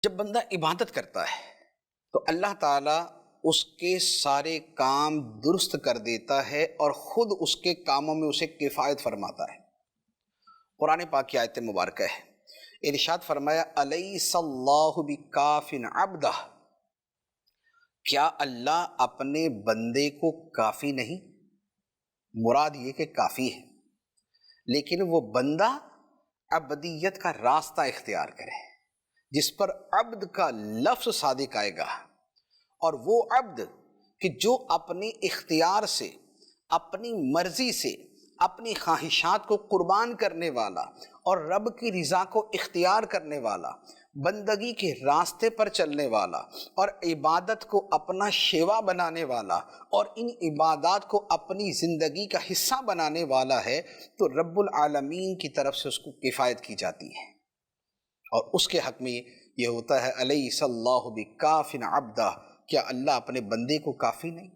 جب بندہ عبادت کرتا ہے تو اللہ تعالیٰ اس کے سارے کام درست کر دیتا ہے اور خود اس کے کاموں میں اسے کفایت فرماتا ہے۔ قرآن پاک کی آیت مبارکہ ہے، ارشاد فرمایا الیس اللہ بکاف عبدہ، کیا اللہ اپنے بندے کو کافی نہیں؟ مراد یہ کہ کافی ہے، لیکن وہ بندہ عبدیت کا راستہ اختیار کرے جس پر عبد کا لفظ صادق آئے گا، اور وہ عبد کہ جو اپنی اختیار سے، اپنی مرضی سے اپنی خواہشات کو قربان کرنے والا اور رب کی رضا کو اختیار کرنے والا، بندگی کے راستے پر چلنے والا اور عبادت کو اپنا شیوا بنانے والا اور ان عبادات کو اپنی زندگی کا حصہ بنانے والا ہے، تو رب العالمین کی طرف سے اس کو کفایت کی جاتی ہے، اور اس کے حق میں یہ ہوتا ہے الیس اللہ بکاف عبدہ، کیا اللہ اپنے بندے کو کافی نہیں؟